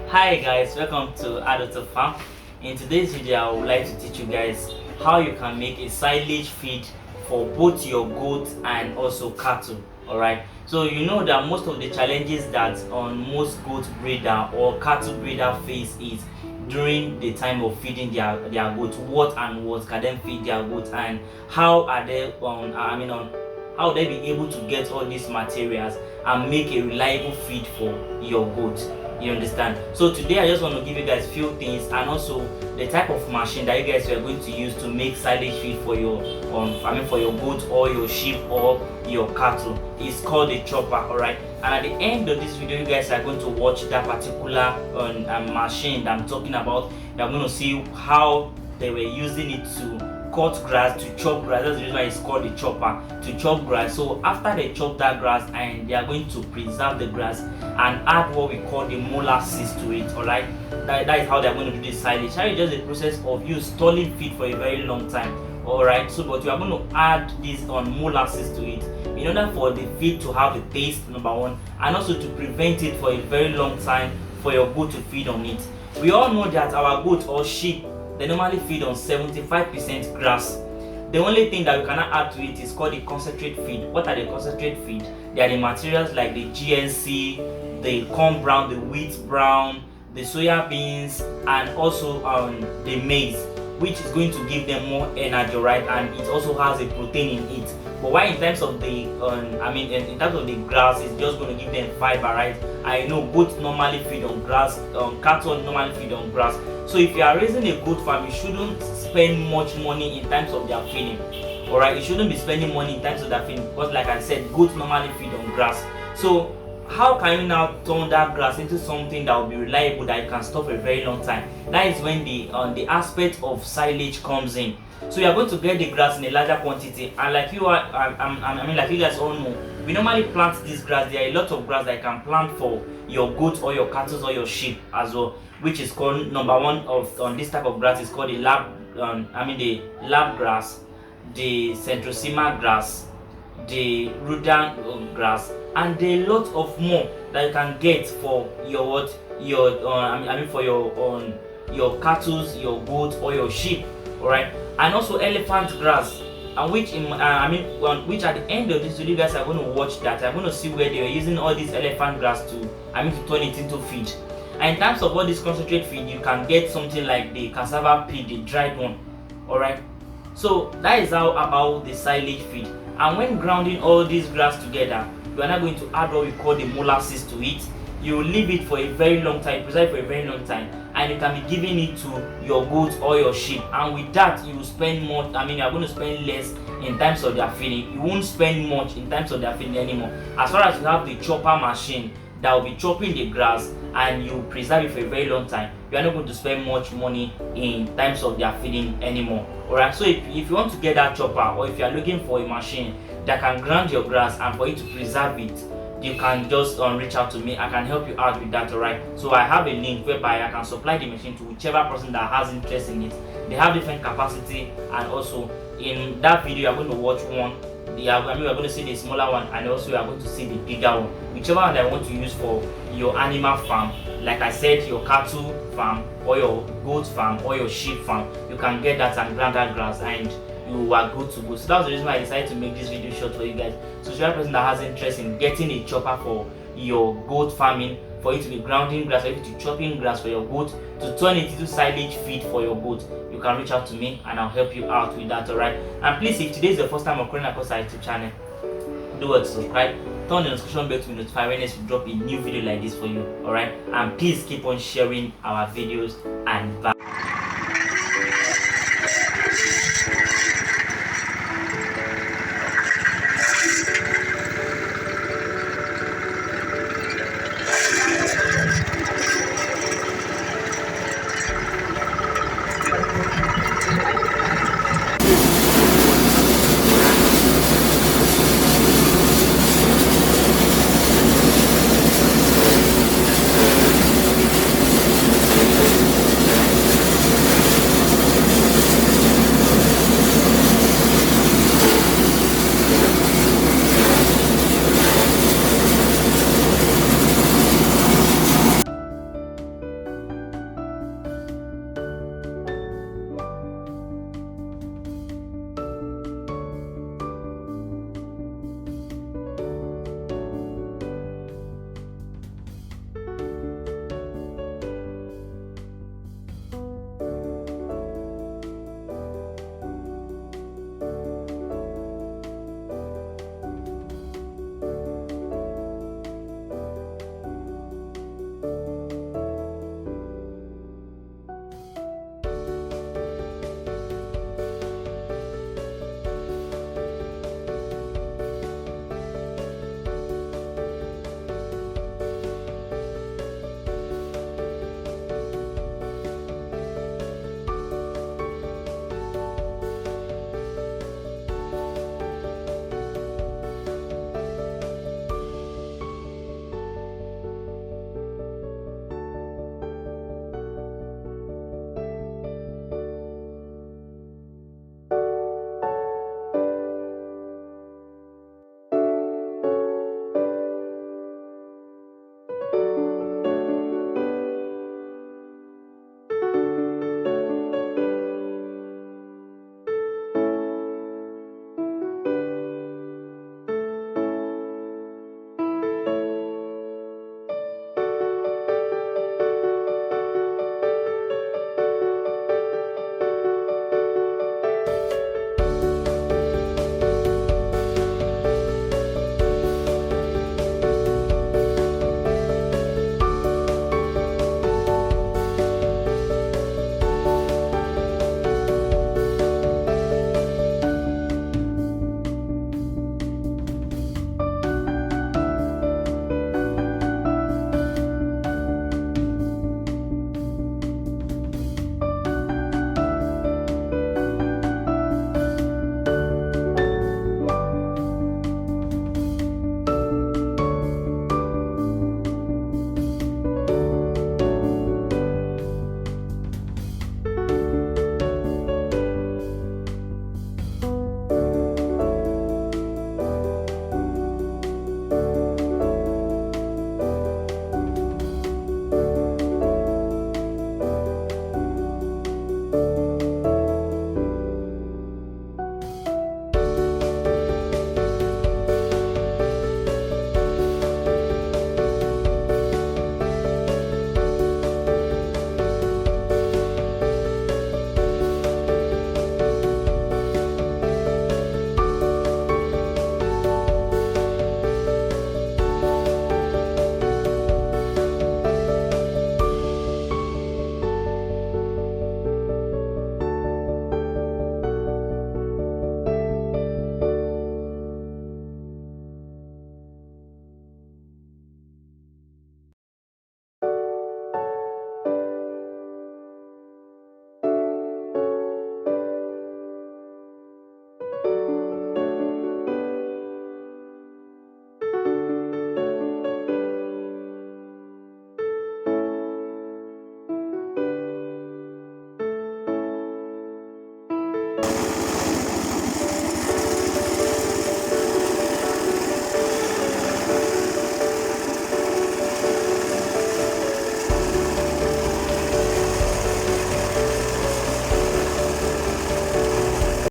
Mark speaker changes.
Speaker 1: Hi guys, welcome to Adult Farm. In today's video, I would like to teach you guys how you can make a silage feed for both your goats and also cattle. Alright, so you know that most of the challenges that on most goat breeder or cattle breeder face is during the time of feeding their goats. What and what can them feed their goats, and how are they how they be able to get all these materials and make a reliable feed for your goats. You understand? So today I just want to give you guys few things, and also the type of machine that you guys are going to use to make silage feed for your for your goats or your sheep or your cattle. It's called a chopper. Alright, and at the end of this video you guys are going to watch that particular machine that I'm talking about. You're going to see how they were using it to cut grass, to chop grass. That's the reason why it's called the chopper, to chop grass. So after they chop that grass, and they are going to preserve the grass and add what we call the molasses to it. Alright, that is how they are going to do this silage. How is just the process of you storing feed for a very long time. Alright, so but you are going to add this molasses to it in order for the feed to have the taste, number one, and also to prevent it for a very long time for your goat to feed on it. We all know that our goat or sheep, they normally feed on 75% grass. The only thing that we cannot add to it is called the concentrate feed. What are the concentrate feed? They are the materials like the GNC, the corn brown, the wheat brown, the soya beans, and also the maize, which is going to give them more energy, right? And it also has a protein in it. But why in terms of the in terms of the grass, it's just going to give them fiber, right? I know goats normally feed on grass, cattle normally feed on grass. So if you are raising a goat farm, you shouldn't spend much money in terms of their feeding. Alright, you shouldn't be spending money in terms of their feeding, because like I said, goats normally feed on grass. So how can you now turn that grass into something that will be reliable, that you can store for a very long time? That is when the aspect of silage comes in. So you are going to get the grass in a larger quantity, and like you are, like you guys all know, we normally plant this grass. There are a lot of grass that you can plant for your goats or your cattle or your sheep as well, which is called number one of on this type of grass is called the the lab grass, the centrosema grass, the rudan grass, and there are a lot of more that you can get for your for your cattle, your goats or your sheep. Alright, and also elephant grass, and which which at the end of this video you guys are going to watch that. I'm going to see where they are using all this elephant grass to turn it into feed. And in terms of all this concentrate feed, you can get something like the cassava feed, the dried one. Alright, so that is how about the silage feed. And when grounding all these grass together, you are now going to add what we call the molasses to it. You will leave it for a very long time, preserve it for a very long time, and you can be giving it to your goats or your sheep. And with that, you will spend more. You are going to spend less in terms of their feeding. You won't spend much in terms of their feeding anymore. As far as you have the chopper machine that will be chopping the grass and you preserve it for a very long time, you are not going to spend much money in terms of their feeding anymore. Alright, so if you want to get that chopper, or if you are looking for a machine that can grind your grass and for you to preserve it, you can just reach out to me. I can help you out with that. Alright, so I have a link whereby I can supply the machine to whichever person that has interest in it. They have different capacity, and also in that video you are going to watch one. We are going to see the smaller one, and also you are going to see the bigger one. Whichever one that I want to use for your animal farm, like I said, your cattle farm or your goat farm or your sheep farm, you can get that and grind that grass, and you are good to go. So that's the reason why I decided to make this video short for you guys. So if you're a person that has interest in getting a chopper for your goat farming, for you to be grounding grass, for you to chopping grass for your goat, to turn it into silage feed for your goat, you can reach out to me and I'll help you out with that. Alright, and please, if today is the first time of coming across our YouTube channel, do what to subscribe, turn the notification bell to be notified when we drop a new video like this for you. Alright, and please keep on sharing our videos, and bye.